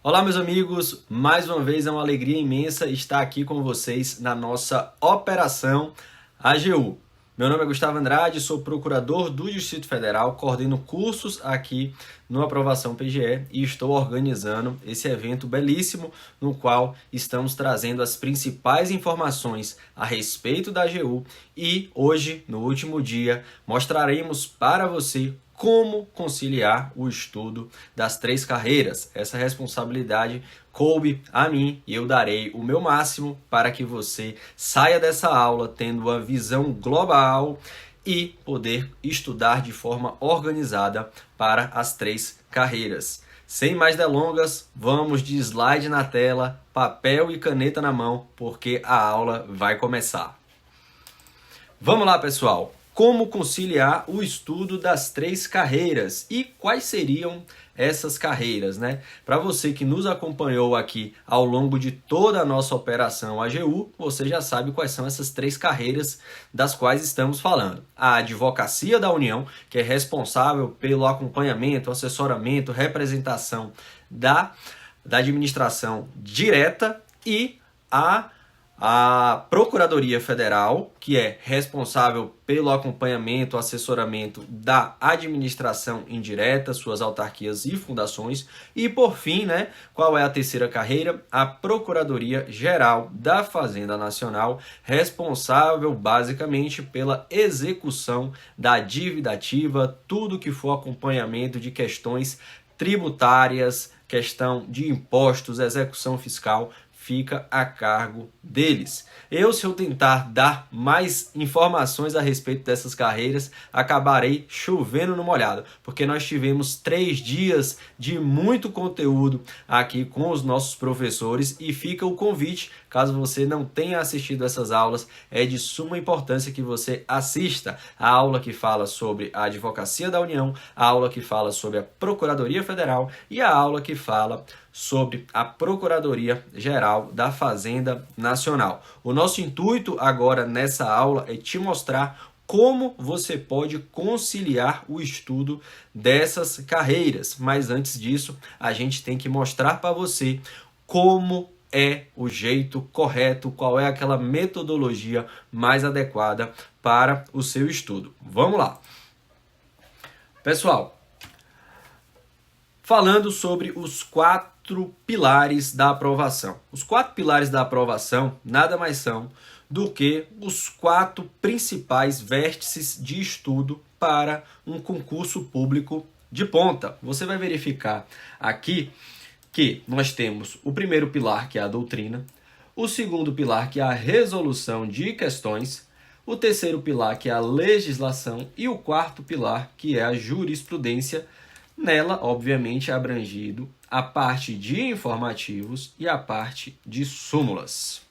Olá, meus amigos, mais uma vez é uma alegria imensa estar aqui com vocês na nossa Operação AGU. Meu nome é Gustavo Andrade, sou procurador do Distrito Federal, coordeno cursos aqui no Aprovação PGE e estou organizando esse evento belíssimo no qual estamos trazendo as principais informações a respeito da AGU e hoje, no último dia, mostraremos para você como conciliar o estudo das 3 carreiras. Essa responsabilidade coube a mim e eu darei o meu máximo para que você saia dessa aula tendo uma visão global e poder estudar de forma organizada para as 3 carreiras. Sem mais delongas, vamos de slide na tela, papel e caneta na mão, porque a aula vai começar. Vamos lá, pessoal! Como conciliar o estudo das 3 carreiras e quais seriam essas carreiras, né? Para você que nos acompanhou aqui ao longo de toda a nossa operação AGU, você já sabe quais são essas 3 carreiras das quais estamos falando. A Advocacia da União, que é responsável pelo acompanhamento, assessoramento, representação da administração direta, e a Procuradoria Federal, que é responsável pelo acompanhamento, assessoramento da administração indireta, suas autarquias e fundações. E por fim, né, qual é a terceira carreira? A Procuradoria Geral da Fazenda Nacional, responsável basicamente pela execução da dívida ativa, tudo que for acompanhamento de questões tributárias, questão de impostos, execução fiscal, fica a cargo deles. Se eu tentar dar mais informações a respeito dessas carreiras, acabarei chovendo no molhado, porque nós tivemos 3 dias de muito conteúdo aqui com os nossos professores e fica o convite, caso você não tenha assistido essas aulas, é de suma importância que você assista a aula que fala sobre a Advocacia da União, a aula que fala sobre a Procuradoria Federal e a aula que fala sobre a Procuradoria Geral da Fazenda Nacional. O nosso intuito agora nessa aula é te mostrar como você pode conciliar o estudo dessas carreiras. Mas antes disso, a gente tem que mostrar para você como é o jeito correto, qual é aquela metodologia mais adequada para o seu estudo. Vamos lá. Pessoal, falando sobre os 4 pilares da aprovação. Os 4 pilares da aprovação nada mais são do que os 4 principais vértices de estudo para um concurso público de ponta. Você vai verificar aqui que nós temos o primeiro pilar, que é a doutrina, o segundo pilar, que é a resolução de questões, o terceiro pilar, que é a legislação, e o quarto pilar, que é a jurisprudência. Nela, obviamente, é abrangido a parte de informativos e a parte de súmulas.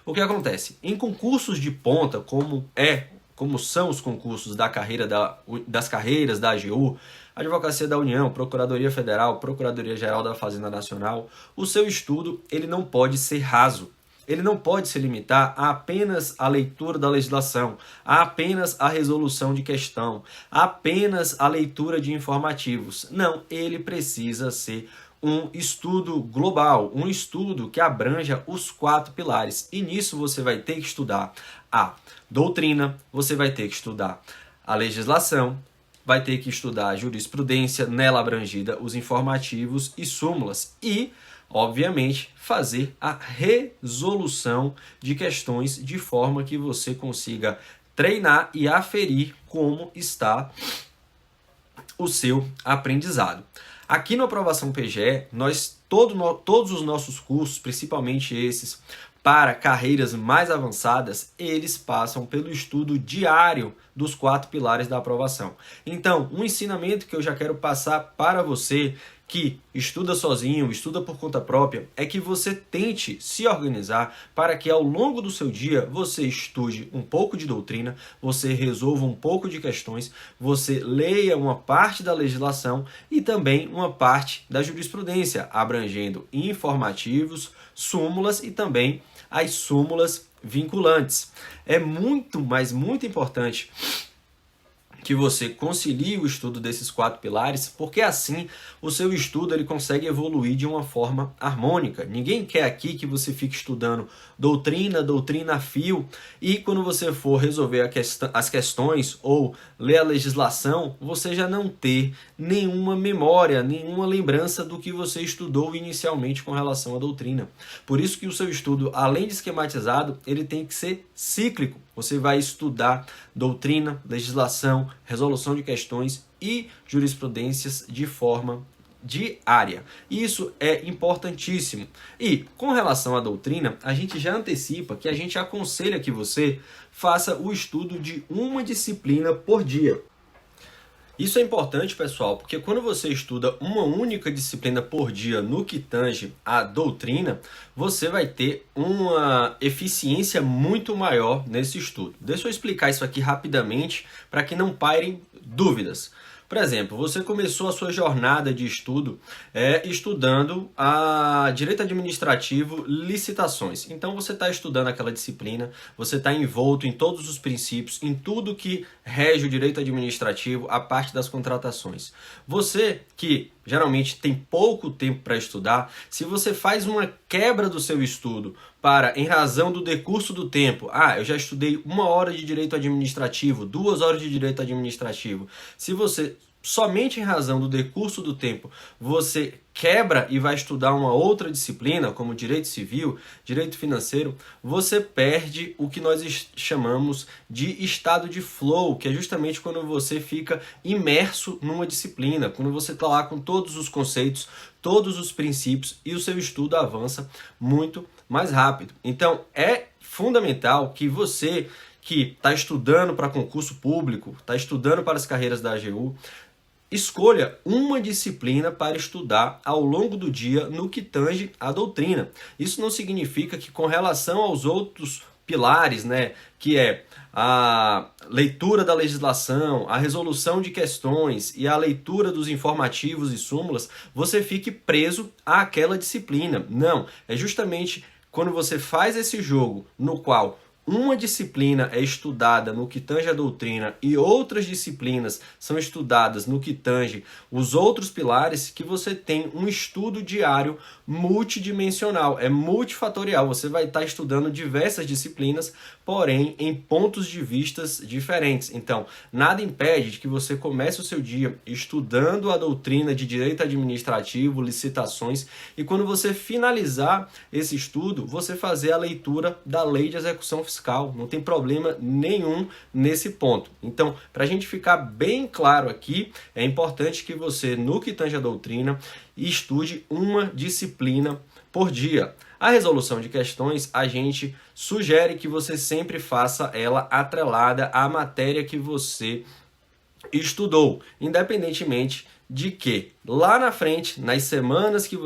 O que acontece? Em concursos de ponta, como são os concursos das carreiras da AGU, Advocacia da União, Procuradoria Federal, Procuradoria Geral da Fazenda Nacional, o seu estudo ele não pode ser raso. Ele não pode se limitar a apenas a leitura da legislação, a apenas a resolução de questão, a apenas a leitura de informativos. Não, ele precisa ser um estudo global, um estudo que abranja os 4 pilares. E nisso você vai ter que estudar a doutrina, você vai ter que estudar a legislação, vai ter que estudar a jurisprudência, nela abrangida os informativos e súmulas, e obviamente, fazer a resolução de questões de forma que você consiga treinar e aferir como está o seu aprendizado. Aqui no Aprovação PGE, todos os nossos cursos, principalmente esses para carreiras mais avançadas, eles passam pelo estudo diário dos 4 pilares da aprovação. Então, um ensinamento que eu já quero passar para você que estuda sozinho, estuda por conta própria, é que você tente se organizar para que ao longo do seu dia você estude um pouco de doutrina, você resolva um pouco de questões, você leia uma parte da legislação e também uma parte da jurisprudência, abrangendo informativos, súmulas e também as súmulas vinculantes. É muito, mas muito importante que você concilie o estudo desses 4 pilares, porque assim o seu estudo ele consegue evoluir de uma forma harmônica. Ninguém quer aqui que você fique estudando doutrina a fio, e quando você for resolver as questões ou ler a legislação, você já não ter nenhuma memória, nenhuma lembrança do que você estudou inicialmente com relação à doutrina. Por isso que o seu estudo, além de esquematizado, ele tem que ser cíclico. Você vai estudar doutrina, legislação, resolução de questões e jurisprudências de forma diária. Isso é importantíssimo. E com relação à doutrina, a gente já antecipa que a gente aconselha que você faça o estudo de uma disciplina por dia. Isso é importante, pessoal, porque quando você estuda uma única disciplina por dia no que tange à doutrina, você vai ter uma eficiência muito maior nesse estudo. Deixa eu explicar isso aqui rapidamente para que não pairem dúvidas. Por exemplo, você começou a sua jornada de estudo estudando a Direito Administrativo, licitações. Então você está estudando aquela disciplina, você está envolto em todos os princípios, em tudo que rege o Direito Administrativo, a parte das contratações. Você que geralmente tem pouco tempo para estudar, se você faz uma quebra do seu estudo para, em razão do decurso do tempo, eu já estudei 1 hora de direito administrativo, 2 horas de direito administrativo. Se você, somente em razão do decurso do tempo, você quebra e vai estudar uma outra disciplina, como direito civil, direito financeiro, você perde o que nós chamamos de estado de flow, que é justamente quando você fica imerso numa disciplina, quando você está lá com todos os conceitos, todos os princípios, e o seu estudo avança muito mais rápido. Então, é fundamental que você que está estudando para concurso público, está estudando para as carreiras da AGU, escolha uma disciplina para estudar ao longo do dia no que tange à doutrina. Isso não significa que, com relação aos outros pilares, que é a leitura da legislação, a resolução de questões e a leitura dos informativos e súmulas, você fique preso àquela disciplina. Não, é justamente quando você faz esse jogo no qual uma disciplina é estudada no que tange a doutrina e outras disciplinas são estudadas no que tange os outros pilares, que você tem um estudo diário multidimensional, é multifatorial. Você vai estar estudando diversas disciplinas, porém em pontos de vistas diferentes. Então, nada impede de que você comece o seu dia estudando a doutrina de direito administrativo, licitações, e quando você finalizar esse estudo, você fazer a leitura da lei de execução fiscal. Não tem problema nenhum nesse ponto. Então, para a gente ficar bem claro aqui, é importante que você, no que tange a doutrina, estude uma disciplina por dia. A resolução de questões, a gente sugere que você sempre faça ela atrelada à matéria que você estudou, independentemente de que lá na frente, nas semanas que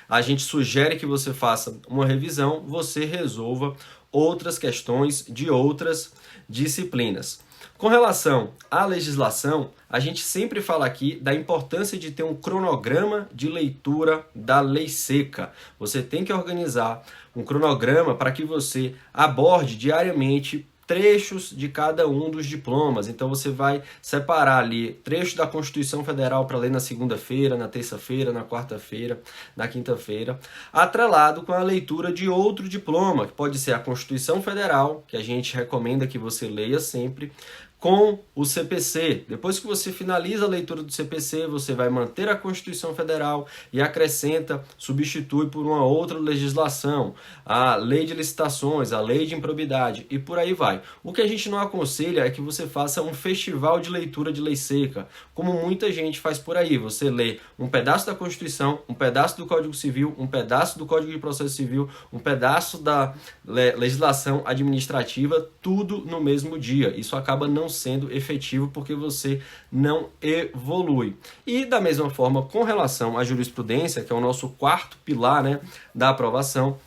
a gente sugere que você faça uma revisão, você resolva outras questões de outras disciplinas. Com relação à legislação, a gente sempre fala aqui da importância de ter um cronograma de leitura da lei seca. Você tem que organizar um cronograma para que você aborde diariamente trechos de cada um dos diplomas. Então você vai separar ali trechos da Constituição Federal para ler na segunda-feira, na terça-feira, na quarta-feira, na quinta-feira, atrelado com a leitura de outro diploma, que pode ser a Constituição Federal, que a gente recomenda que você leia sempre, com o CPC. Depois que você finaliza a leitura do CPC, você vai manter a Constituição Federal e acrescenta, substitui por uma outra legislação, a lei de licitações, a lei de improbidade e por aí vai. O que a gente não aconselha é que você faça um festival de leitura de lei seca, como muita gente faz por aí. Você lê um pedaço da Constituição, um pedaço do Código Civil, um pedaço do Código de Processo Civil, um pedaço da legislação administrativa, tudo no mesmo dia. Isso acaba não sendo efetivo porque você não evolui. E da mesma forma, com relação à jurisprudência, que é o nosso quarto pilar, da aprovação,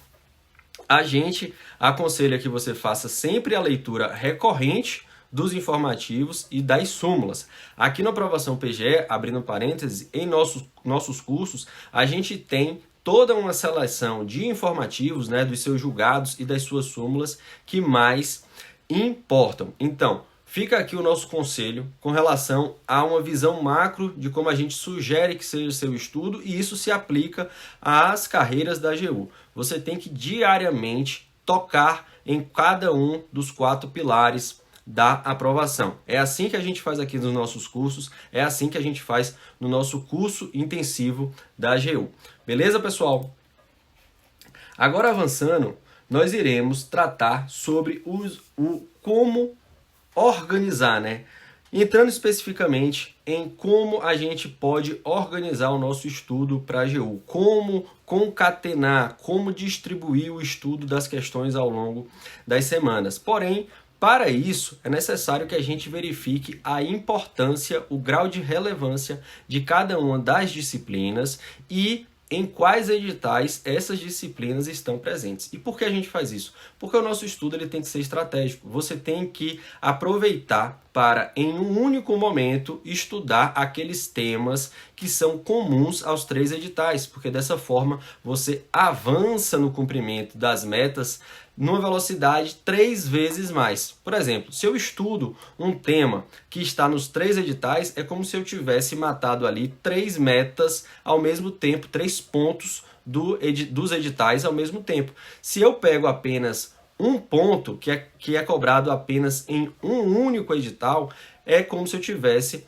a gente aconselha que você faça sempre a leitura recorrente dos informativos e das súmulas. Aqui na aprovação PGE, abrindo parênteses, em nossos cursos, a gente tem toda uma seleção de informativos, dos seus julgados e das suas súmulas que mais importam. Então, fica aqui o nosso conselho com relação a uma visão macro de como a gente sugere que seja o seu estudo, e isso se aplica às carreiras da AGU. Você tem que diariamente tocar em cada um dos 4 pilares da aprovação. É assim que a gente faz aqui nos nossos cursos, é assim que a gente faz no nosso curso intensivo da AGU. Beleza, pessoal? Agora avançando, nós iremos tratar sobre como organizar, né? Entrando especificamente em como a gente pode organizar o nosso estudo para a AGU, como concatenar, como distribuir o estudo das questões ao longo das semanas. Porém, para isso, é necessário que a gente verifique a importância, o grau de relevância de cada uma das disciplinas e em quais editais essas disciplinas estão presentes. E por que a gente faz isso? Porque o nosso estudo ele tem que ser estratégico. Você tem que aproveitar para, em um único momento, estudar aqueles temas que são comuns aos 3 editais, porque dessa forma você avança no cumprimento das metas numa velocidade 3 vezes mais. Por exemplo, se eu estudo um tema que está nos 3 editais, é como se eu tivesse matado ali 3 metas ao mesmo tempo, 3 pontos dos editais ao mesmo tempo. Se eu pego apenas um ponto que é cobrado apenas em um único edital, é como se eu tivesse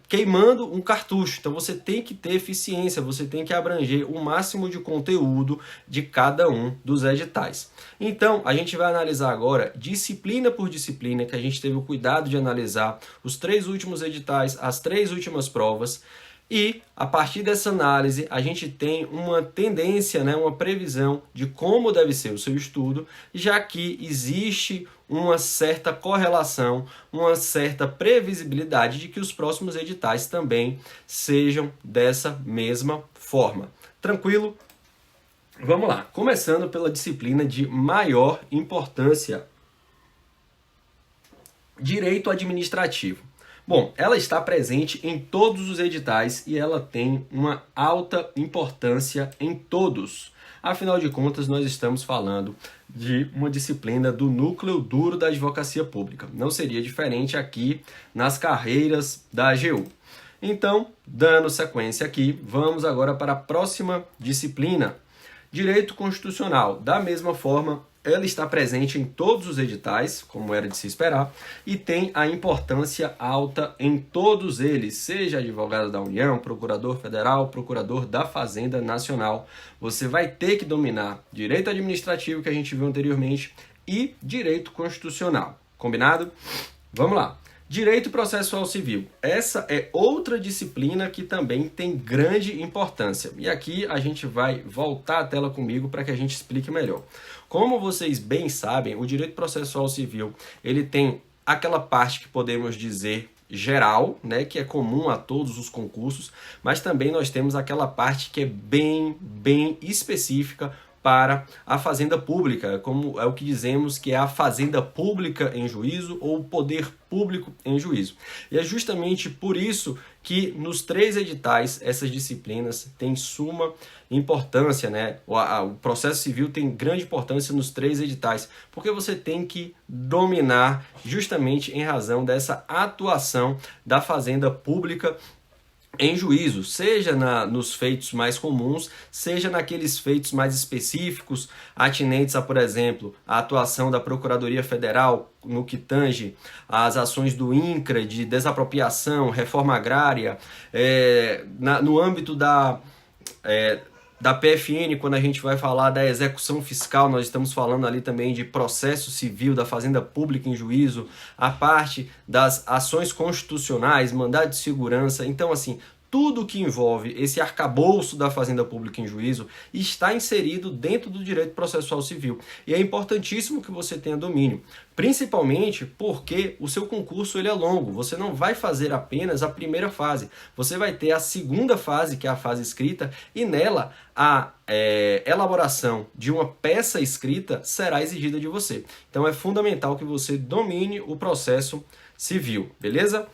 queimando um cartucho. Então você tem que ter eficiência, você tem que abranger o máximo de conteúdo de cada um dos editais. Então a gente vai analisar agora, disciplina por disciplina, que a gente teve o cuidado de analisar os 3 últimos editais, as 3 últimas provas. E, a partir dessa análise, a gente tem uma tendência, né, uma previsão de como deve ser o seu estudo, já que existe uma certa correlação, uma certa previsibilidade de que os próximos editais também sejam dessa mesma forma. Tranquilo? Vamos lá. Começando pela disciplina de maior importância, Direito Administrativo. Bom, ela está presente em todos os editais e ela tem uma alta importância em todos. Afinal de contas, nós estamos falando de uma disciplina do núcleo duro da advocacia pública. Não seria diferente aqui nas carreiras da AGU. Então, dando sequência aqui, vamos agora para a próxima disciplina, Direito Constitucional. Da mesma forma, ela está presente em todos os editais, como era de se esperar, e tem a importância alta em todos eles, seja advogado da União, procurador federal, procurador da Fazenda Nacional. Você vai ter que dominar direito administrativo, que a gente viu anteriormente, e direito constitucional. Combinado? Vamos lá. Direito processual civil. Essa é outra disciplina que também tem grande importância. E aqui a gente vai voltar a tela comigo para que a gente explique melhor. Como vocês bem sabem, o direito processual civil, ele tem aquela parte que podemos dizer geral, né, que é comum a todos os concursos, mas também nós temos aquela parte que é bem específica para a fazenda pública, como é o que dizemos que é a fazenda pública em juízo ou o poder público em juízo. E é justamente por isso que nos 3 editais essas disciplinas têm suma importância, né? O processo civil tem grande importância nos 3 editais, porque você tem que dominar justamente em razão dessa atuação da fazenda pública em juízo, seja nos feitos mais comuns, seja naqueles feitos mais específicos, atinentes a, por exemplo, a atuação da Procuradoria Federal no que tange às ações do INCRA de desapropriação, reforma agrária, no âmbito da PFN, quando a gente vai falar da execução fiscal, nós estamos falando ali também de processo civil, da fazenda pública em juízo, a parte das ações constitucionais, mandado de segurança. Então, assim, tudo que envolve esse arcabouço da fazenda pública em juízo está inserido dentro do direito processual civil. E é importantíssimo que você tenha domínio, principalmente porque o seu concurso ele é longo. Você não vai fazer apenas a primeira fase, você vai ter a segunda fase, que é a fase escrita, e nela a elaboração de uma peça escrita será exigida de você. Então é fundamental que você domine o processo civil, beleza?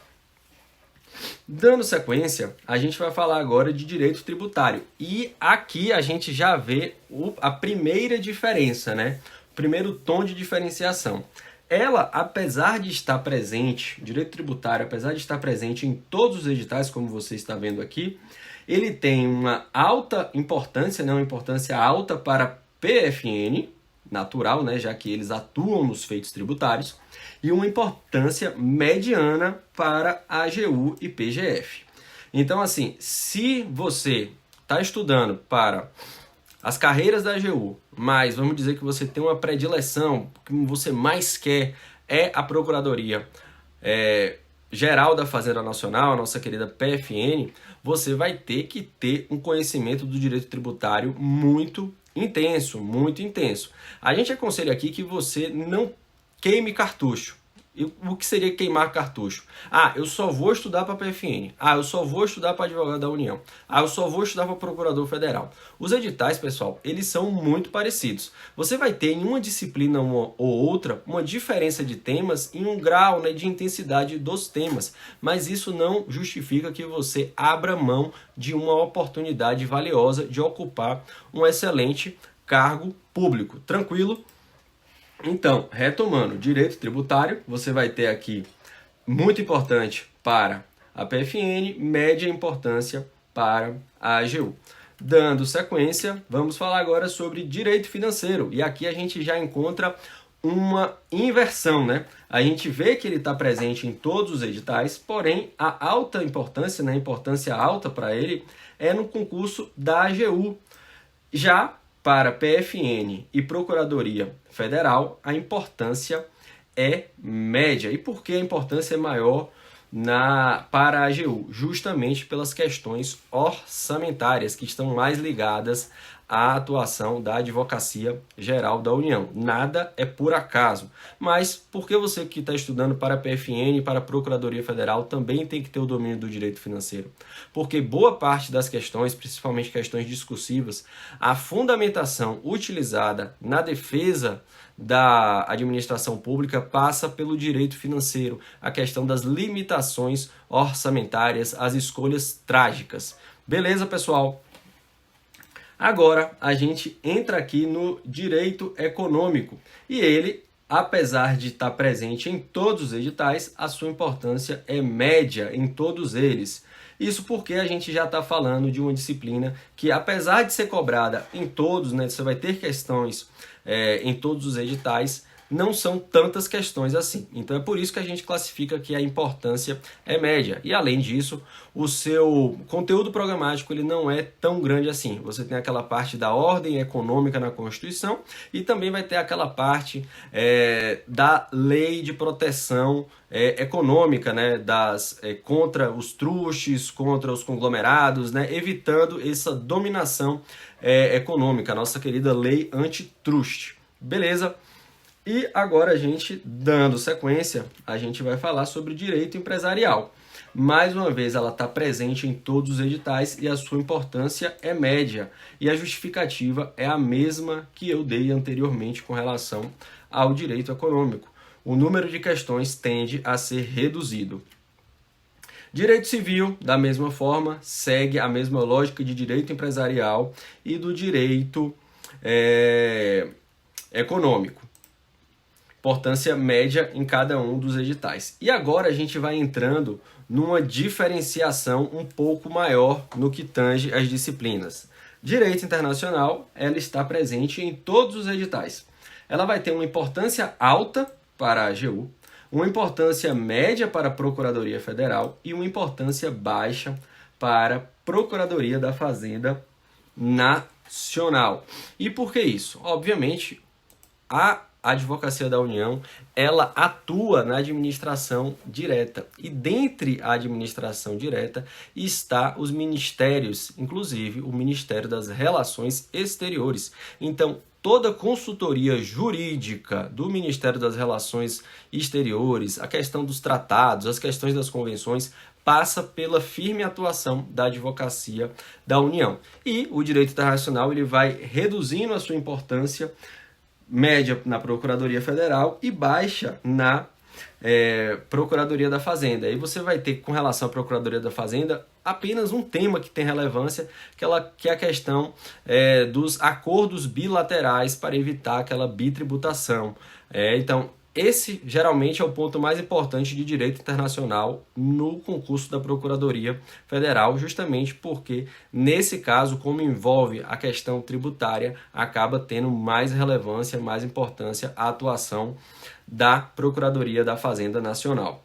Dando sequência, a gente vai falar agora de direito tributário. E aqui a gente já vê a primeira diferença, né? O primeiro tom de diferenciação. ela, apesar de estar presente, direito tributário, apesar de estar presente em todos os editais, como você está vendo aqui, ele tem uma alta importância, né, uma importância alta para PFN, natural, né, já que eles atuam nos feitos tributários, e uma importância mediana para AGU e PGF. Então, assim, se você está estudando para as carreiras da AGU, mas vamos dizer que você tem uma predileção, o que você mais quer é a Procuradoria Geral da Fazenda Nacional, a nossa querida PFN, você vai ter que ter um conhecimento do direito tributário muito intenso, muito intenso. A gente aconselha aqui que você não queime cartucho. E o que seria queimar cartucho? Ah, eu só vou estudar para a PFN. Ah, eu só vou estudar para advogado da União. Ah, eu só vou estudar para procurador federal. Os editais, pessoal, eles são muito parecidos. Você vai ter em uma disciplina ou outra uma diferença de temas em um grau, né, de intensidade dos temas. Mas isso não justifica que você abra mão de uma oportunidade valiosa de ocupar um excelente cargo público. Tranquilo? Então, retomando, direito tributário, você vai ter aqui, muito importante para a PFN, média importância para a AGU. Dando sequência, vamos falar agora sobre direito financeiro. E aqui a gente já encontra uma inversão, né? A gente vê que ele está presente em todos os editais, porém a alta importância, né, a importância alta para ele é no concurso da AGU. Já para PFN e Procuradoria Federal, a importância é média. E por que a importância é maior para a AGU? Justamente pelas questões orçamentárias, que estão mais ligadas à atuação da Advocacia Geral da União. Nada é por acaso. Mas por que você que está estudando para a PFN e para a Procuradoria Federal também tem que ter o domínio do direito financeiro? Porque boa parte das questões, principalmente questões discursivas, a fundamentação utilizada na defesa da administração pública passa pelo direito financeiro, a questão das limitações orçamentárias, as escolhas trágicas. Beleza, pessoal? Agora a gente entra aqui no direito econômico e ele, apesar de estar presente em todos os editais, a sua importância é média em todos eles. Isso porque a gente já está falando de uma disciplina que, apesar de ser cobrada em todos, né, você vai ter questões em todos os editais, não são tantas questões assim. Então é por isso que a gente classifica que a importância é média. E além disso, o seu conteúdo programático ele não é tão grande assim. Você tem aquela parte da ordem econômica na Constituição e também vai ter aquela parte da lei de proteção econômica, né, contra os trustes, contra os conglomerados, né, evitando essa dominação econômica, a nossa querida lei antitruste. Beleza? E agora a gente, dando sequência, a gente vai falar sobre direito empresarial. Mais uma vez, ela está presente em todos os editais e a sua importância é média. E a justificativa é a mesma que eu dei anteriormente com relação ao direito econômico. O número de questões tende a ser reduzido. Direito civil, da mesma forma, segue a mesma lógica de direito empresarial e do direito econômico. Importância média em cada um dos editais. E agora a gente vai entrando numa diferenciação um pouco maior no que tange as disciplinas. Direito internacional, ela está presente em todos os editais. Ela vai ter uma importância alta para a AGU, uma importância média para a Procuradoria Federal e uma importância baixa para a Procuradoria da Fazenda Nacional. E por que isso? Obviamente, a Advocacia da União, ela atua na administração direta. E dentre a administração direta está os ministérios, inclusive o Ministério das Relações Exteriores. Então, toda consultoria jurídica do Ministério das Relações Exteriores, a questão dos tratados, as questões das convenções, passa pela firme atuação da Advocacia da União. E o direito internacional ele vai reduzindo a sua importância média na Procuradoria Federal e baixa na Procuradoria da Fazenda. Aí você vai ter, com relação à Procuradoria da Fazenda, apenas um tema que tem relevância, que é a questão dos acordos bilaterais para evitar aquela bitributação. Então, esse geralmente é o ponto mais importante de direito internacional no concurso da Procuradoria Federal, justamente porque, nesse caso, como envolve a questão tributária, acaba tendo mais relevância, mais importância a atuação da Procuradoria da Fazenda Nacional.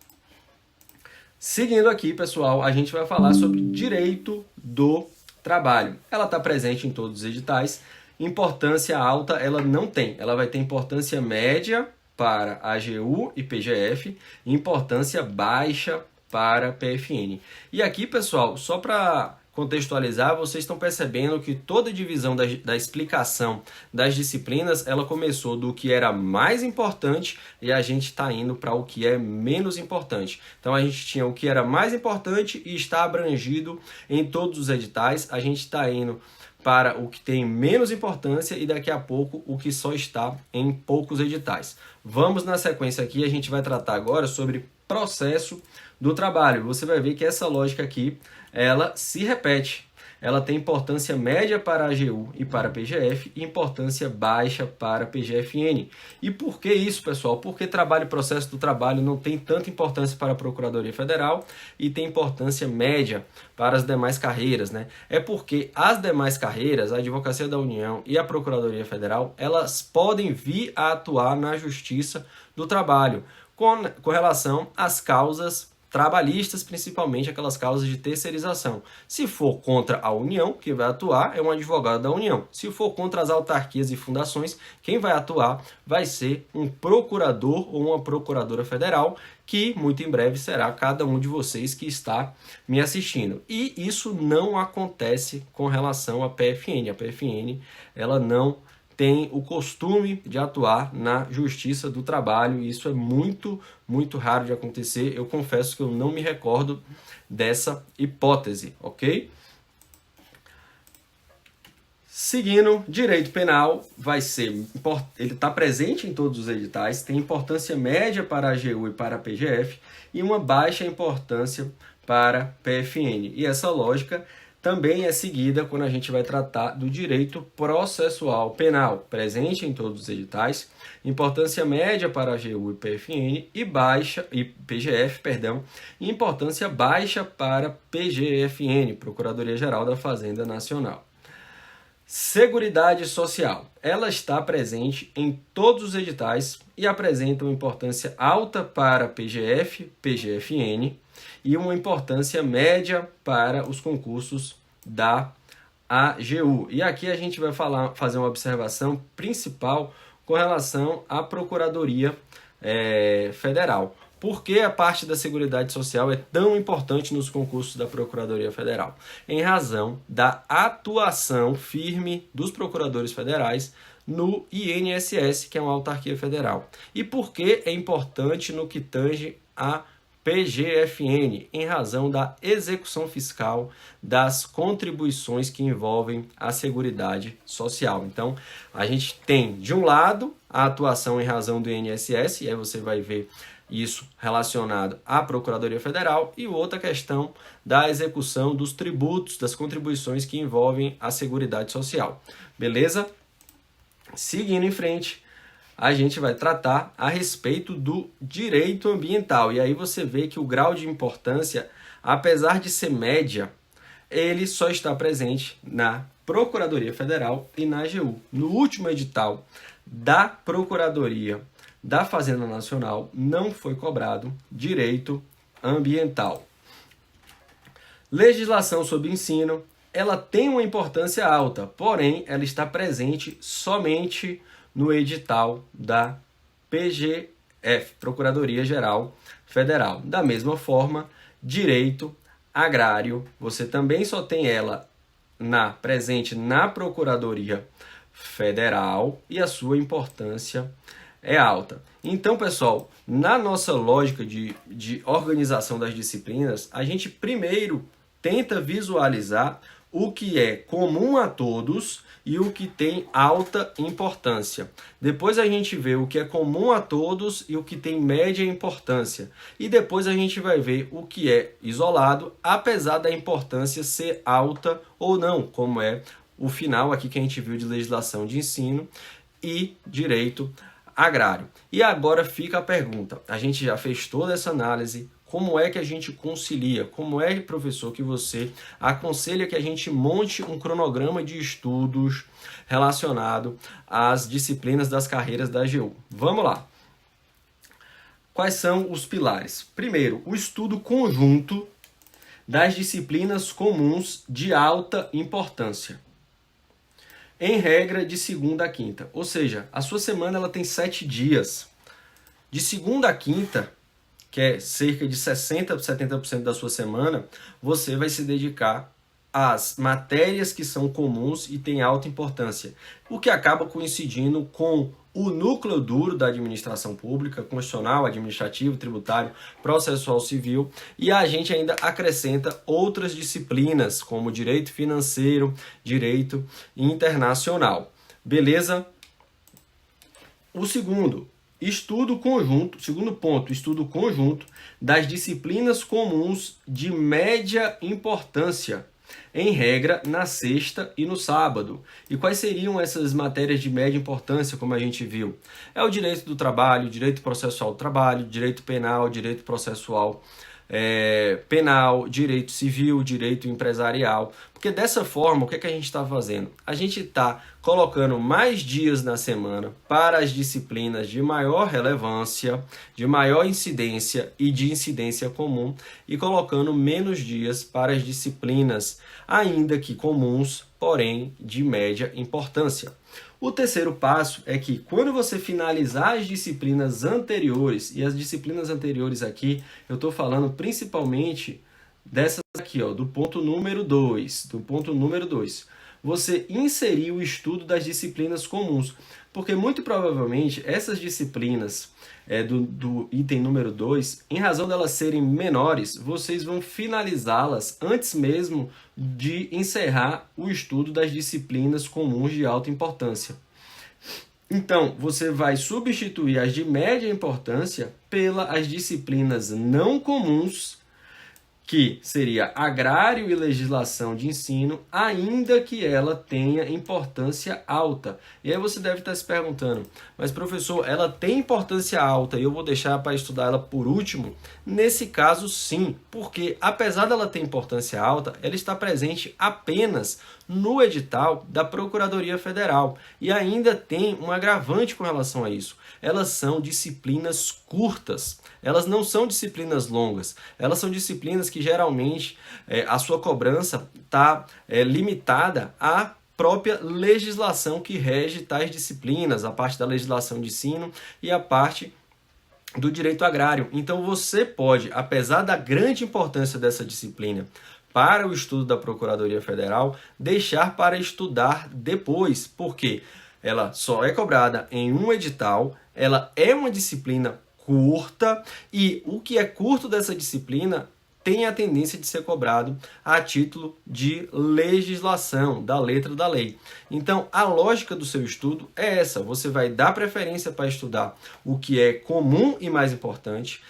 Seguindo aqui, pessoal, a gente vai falar sobre direito do trabalho. Ela está presente em todos os editais. Importância alta ela não tem. Ela vai ter importância média para AGU e PGF e importância baixa para PFN. E aqui, pessoal, só para contextualizar, vocês estão percebendo que toda a divisão da explicação das disciplinas, ela começou do que era mais importante e a gente está indo para o que é menos importante. Então a gente tinha o que era mais importante e está abrangido em todos os editais, a gente está indo para o que tem menos importância e daqui a pouco o que só está em poucos editais. Vamos na sequência aqui, a gente vai tratar agora sobre processo do trabalho. Você vai ver que essa lógica aqui, ela se repete. Ela tem importância média para AGU e para PGF e importância baixa para PGFN. E por que isso, pessoal? Porque trabalho e processo do trabalho não tem tanta importância para a Procuradoria Federal e tem importância média para as demais carreiras, né? É porque as demais carreiras, a Advocacia da União e a Procuradoria Federal, elas podem vir a atuar na Justiça do Trabalho com relação às causas trabalhistas, principalmente aquelas causas de terceirização. Se for contra a União, quem vai atuar é um advogado da União. Se for contra as autarquias e fundações, quem vai atuar vai ser um procurador ou uma procuradora federal, que muito em breve será cada um de vocês que está me assistindo. E isso não acontece com relação à PFN. A PFN, ela não tem o costume de atuar na Justiça do Trabalho, e isso é muito raro de acontecer. Eu confesso que eu não me recordo dessa hipótese, ok? Seguindo, direito penal vai ser, ele está presente em todos os editais, tem importância média para a AGU e para a PGF e uma baixa importância para PFN. E essa lógica também é seguida quando a gente vai tratar do direito processual penal, presente em todos os editais, importância média para a AGU e PFN e PGF, e importância baixa para PGFN, Procuradoria-Geral da Fazenda Nacional. Seguridade Social. Ela está presente em todos os editais e apresenta uma importância alta para PGF, PGFN, e uma importância média para os concursos da AGU. E aqui a gente vai fazer uma observação principal com relação à Procuradoria Federal. Por que a parte da Seguridade Social é tão importante nos concursos da Procuradoria Federal? Em razão da atuação firme dos procuradores federais no INSS, que é uma autarquia federal. E por que é importante no que tange a PGFN, em razão da execução fiscal das contribuições que envolvem a Seguridade Social. Então, a gente tem, de um lado, a atuação em razão do INSS, e aí você vai ver isso relacionado à Procuradoria Federal, e outra questão da execução dos tributos, das contribuições que envolvem a Seguridade Social. Beleza? Seguindo em frente, a gente vai tratar a respeito do direito ambiental. E aí você vê que o grau de importância, apesar de ser média, ele só está presente na Procuradoria Federal e na AGU. No último edital da Procuradoria da Fazenda Nacional, não foi cobrado direito ambiental. Legislação sobre ensino, ela tem uma importância alta, porém ela está presente somente no edital da PGF, Procuradoria-Geral Federal. Da mesma forma, direito agrário, você também só tem ela presente na Procuradoria Federal e a sua importância é alta. Então, pessoal, na nossa lógica de organização das disciplinas, a gente primeiro tenta visualizar o que é comum a todos e o que tem alta importância. Depois a gente vê o que é comum a todos e o que tem média importância. E depois a gente vai ver o que é isolado, apesar da importância ser alta ou não, como é o final aqui que a gente viu de legislação de ensino e direito agrário. E agora fica a pergunta, a gente já fez toda essa análise, como é que a gente concilia? Como é, professor, que você aconselha que a gente monte um cronograma de estudos relacionado às disciplinas das carreiras da AGU? Vamos lá. Quais são os pilares? Primeiro, o estudo conjunto das disciplinas comuns de alta importância. Em regra, de segunda a quinta. Ou seja, a sua semana ela tem 7 dias. De segunda a quinta, que é cerca de 60% a 70% da sua semana, você vai se dedicar às matérias que são comuns e têm alta importância, o que acaba coincidindo com o núcleo duro da administração pública, constitucional, administrativo, tributário, processual civil, e a gente ainda acrescenta outras disciplinas, como direito financeiro, direito internacional. Beleza? O segundo ponto, estudo conjunto das disciplinas comuns de média importância, em regra, na sexta e no sábado. E quais seriam essas matérias de média importância, como a gente viu? É o direito do trabalho, direito processual do trabalho, direito penal, direito processual penal, direito civil, direito empresarial. Porque dessa forma, o que é que a gente está fazendo? A gente está colocando mais dias na semana para as disciplinas de maior relevância, de maior incidência e de incidência comum, e colocando menos dias para as disciplinas, ainda que comuns, porém de média importância. O terceiro passo é que quando você finalizar as disciplinas anteriores, e as disciplinas anteriores aqui, eu estou falando principalmente dessas aqui, ó, do ponto número 2, você inserir o estudo das disciplinas comuns, porque muito provavelmente essas disciplinas do item número 2, em razão delas serem menores, vocês vão finalizá-las antes mesmo de encerrar o estudo das disciplinas comuns de alta importância. Então, você vai substituir as de média importância pelas disciplinas não comuns, que seria agrário e legislação de ensino, ainda que ela tenha importância alta. E aí você deve estar se perguntando, mas professor, ela tem importância alta e eu vou deixar para estudar ela por último? Nesse caso, sim, porque apesar dela ter importância alta, ela está presente apenas no edital da Procuradoria Federal. E ainda tem um agravante com relação a isso. Elas são disciplinas curtas. Elas não são disciplinas longas. Elas são disciplinas que geralmente a sua cobrança está limitada à própria legislação que rege tais disciplinas, a parte da legislação de ensino e a parte do direito agrário. Então você pode, apesar da grande importância dessa disciplina para o estudo da Procuradoria Federal, deixar para estudar depois, porque ela só é cobrada em um edital, ela é uma disciplina curta e o que é curto dessa disciplina tem a tendência de ser cobrado a título de legislação, da letra da lei. Então, a lógica do seu estudo é essa, você vai dar preferência para estudar o que é comum e mais importante,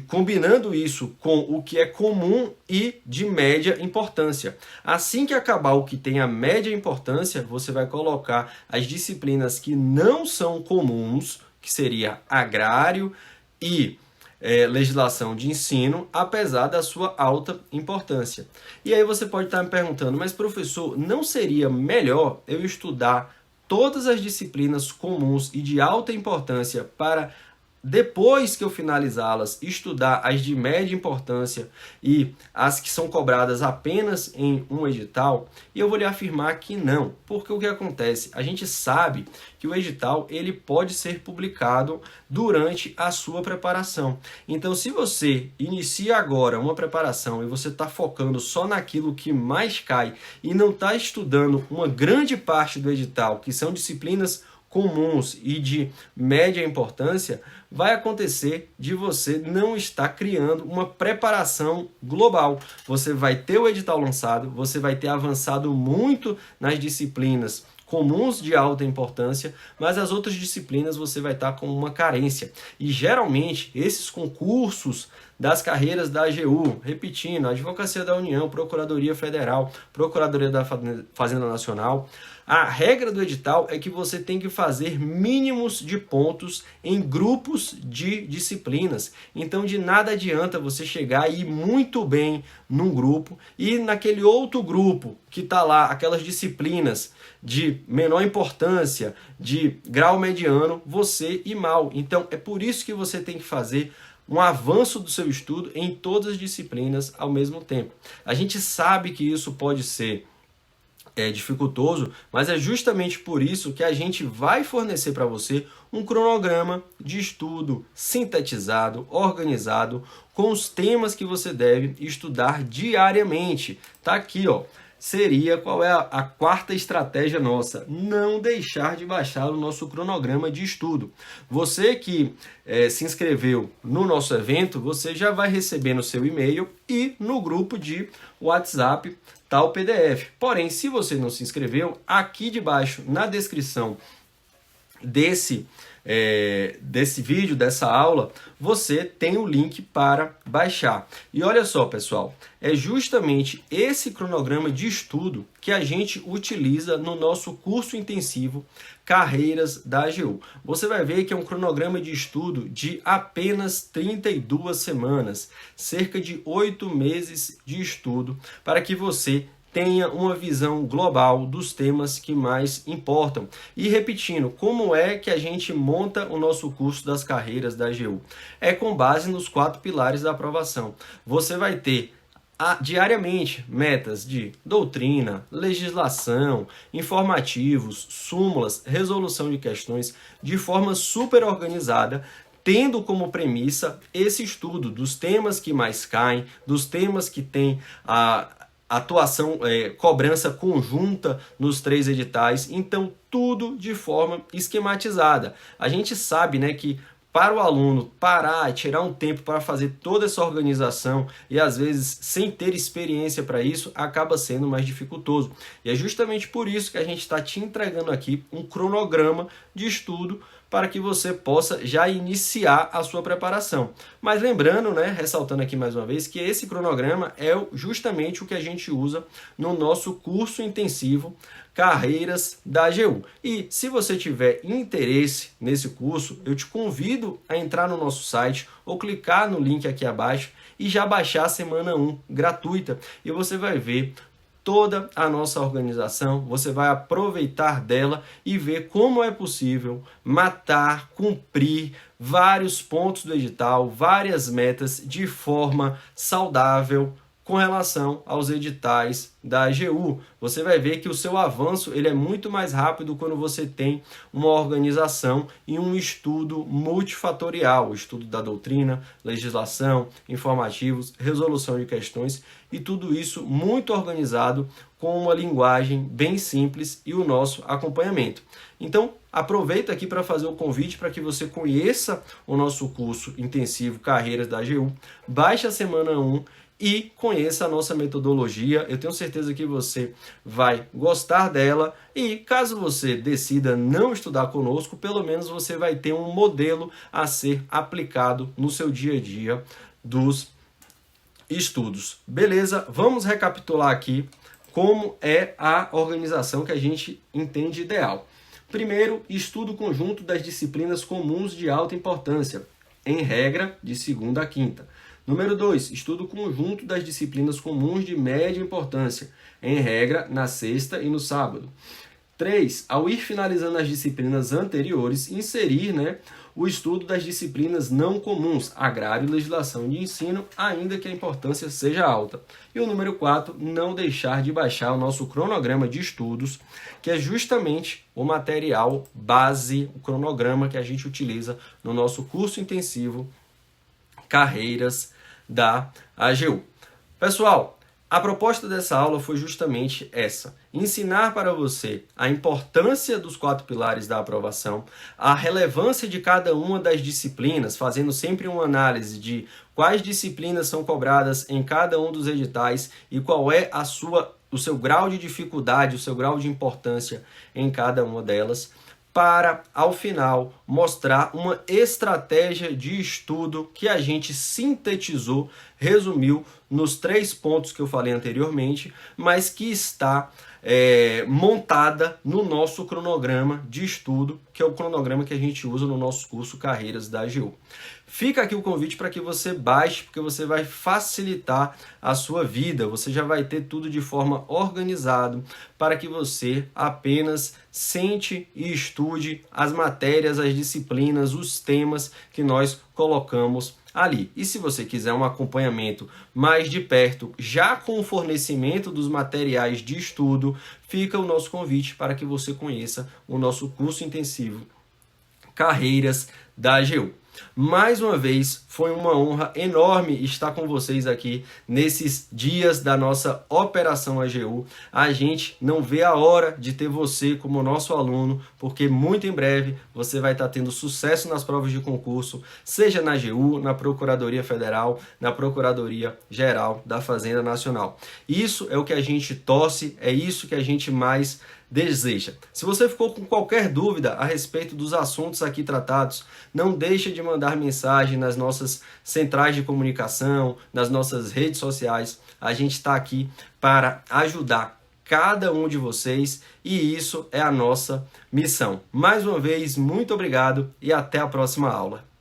combinando isso com o que é comum e de média importância. Assim que acabar o que tem a média importância, você vai colocar as disciplinas que não são comuns, que seria agrário e legislação de ensino, apesar da sua alta importância. E aí você pode estar me perguntando, mas professor, não seria melhor eu estudar todas as disciplinas comuns e de alta importância para depois que eu finalizá-las, estudar as de média importância e as que são cobradas apenas em um edital? E eu vou lhe afirmar que não, porque o que acontece? A gente sabe que o edital ele pode ser publicado durante a sua preparação. Então, se você inicia agora uma preparação e você está focando só naquilo que mais cai e não está estudando uma grande parte do edital, que são disciplinas comuns e de média importância, vai acontecer de você não estar criando uma preparação global. Você vai ter o edital lançado, você vai ter avançado muito nas disciplinas comuns de alta importância, mas as outras disciplinas você vai estar com uma carência. E geralmente esses concursos das carreiras da AGU, repetindo, Advocacia da União, Procuradoria Federal, Procuradoria da Fazenda Nacional, A regra do edital é que você tem que fazer mínimos de pontos em grupos de disciplinas. Então, de nada adianta você chegar e ir muito bem num grupo e naquele outro grupo que está lá, aquelas disciplinas de menor importância, de grau mediano, você ir mal. Então, é por isso que você tem que fazer um avanço do seu estudo em todas as disciplinas ao mesmo tempo. A gente sabe que isso pode ser dificultoso, mas é justamente por isso que a gente vai fornecer para você um cronograma de estudo sintetizado, organizado, com os temas que você deve estudar diariamente. Tá aqui, ó. Seria qual é a quarta estratégia nossa: não deixar de baixar o nosso cronograma de estudo. Você que se inscreveu no nosso evento, você já vai receber no seu e-mail e no grupo de WhatsApp tal PDF. Porém, se você não se inscreveu, aqui debaixo na descrição desse vídeo, dessa aula, você tem o link para baixar. E olha só, pessoal, é justamente esse cronograma de estudo que a gente utiliza no nosso curso intensivo Carreiras da AGU. Você vai ver que é um cronograma de estudo de apenas 32 semanas, cerca de 8 meses de estudo, para que você tenha uma visão global dos temas que mais importam. E repetindo, como é que a gente monta o nosso curso das carreiras da AGU? É com base nos 4 pilares da aprovação. Você vai ter diariamente metas de doutrina, legislação, informativos, súmulas, resolução de questões de forma super organizada, tendo como premissa esse estudo dos temas que mais caem, dos temas que têm a atuação, cobrança conjunta nos 3 editais, então tudo de forma esquematizada. A gente sabe, né, que para o aluno parar e tirar um tempo para fazer toda essa organização e às vezes sem ter experiência para isso, acaba sendo mais dificultoso. E é justamente por isso que a gente está te entregando aqui um cronograma de estudo para que você possa já iniciar a sua preparação. Mas lembrando, né, ressaltando aqui mais uma vez, que esse cronograma é justamente o que a gente usa no nosso curso intensivo Carreiras da AGU. E se você tiver interesse nesse curso, eu te convido a entrar no nosso site ou clicar no link aqui abaixo e já baixar a semana 1 gratuita. E você vai ver toda a nossa organização, você vai aproveitar dela e ver como é possível matar, cumprir vários pontos do edital, várias metas de forma saudável com relação aos editais da AGU. Você vai ver que o seu avanço ele é muito mais rápido quando você tem uma organização e um estudo multifatorial, o estudo da doutrina, legislação, informativos, resolução de questões e tudo isso muito organizado com uma linguagem bem simples e o nosso acompanhamento. Então, aproveita aqui para fazer o convite para que você conheça o nosso curso intensivo Carreiras da AGU, baixe a semana 1 e conheça a nossa metodologia. Eu tenho certeza que você vai gostar dela e caso você decida não estudar conosco, pelo menos você vai ter um modelo a ser aplicado no seu dia a dia dos estudos. Beleza? Vamos recapitular aqui como é a organização que a gente entende ideal. Primeiro, estudo conjunto das disciplinas comuns de alta importância, em regra, de segunda a quinta. Número 2, estudo conjunto das disciplinas comuns de média importância, em regra, na sexta e no sábado. 3, ao ir finalizando as disciplinas anteriores, inserir, o estudo das disciplinas não comuns, agrário e legislação de ensino, ainda que a importância seja alta. E o número 4, não deixar de baixar o nosso cronograma de estudos, que é justamente o material base, o cronograma que a gente utiliza no nosso curso intensivo Carreiras da AGU. Pessoal, a proposta dessa aula foi justamente essa: ensinar para você a importância dos 4 pilares da aprovação, a relevância de cada uma das disciplinas, fazendo sempre uma análise de quais disciplinas são cobradas em cada um dos editais e qual é o seu grau de dificuldade, o seu grau de importância em cada uma delas, para, ao final, mostrar uma estratégia de estudo que a gente sintetizou, resumiu nos 3 pontos que eu falei anteriormente, mas que está montada no nosso cronograma de estudo, que é o cronograma que a gente usa no nosso curso Carreiras da AGU. Fica aqui o convite para que você baixe, porque você vai facilitar a sua vida, você já vai ter tudo de forma organizada para que você apenas sente e estude as matérias, as disciplinas, os temas que nós colocamos ali. E se você quiser um acompanhamento mais de perto, já com o fornecimento dos materiais de estudo, fica o nosso convite para que você conheça o nosso curso intensivo Carreiras da AGU. Mais uma vez, foi uma honra enorme estar com vocês aqui nesses dias da nossa Operação AGU. A gente não vê a hora de ter você como nosso aluno, porque muito em breve você vai estar tendo sucesso nas provas de concurso, seja na AGU, na Procuradoria Federal, na Procuradoria Geral da Fazenda Nacional. Isso é o que a gente torce, é isso que a gente mais deseja. Se você ficou com qualquer dúvida a respeito dos assuntos aqui tratados, não deixe de mandar mensagem nas nossas centrais de comunicação, nas nossas redes sociais. A gente está aqui para ajudar cada um de vocês e isso é a nossa missão. Mais uma vez, muito obrigado e até a próxima aula.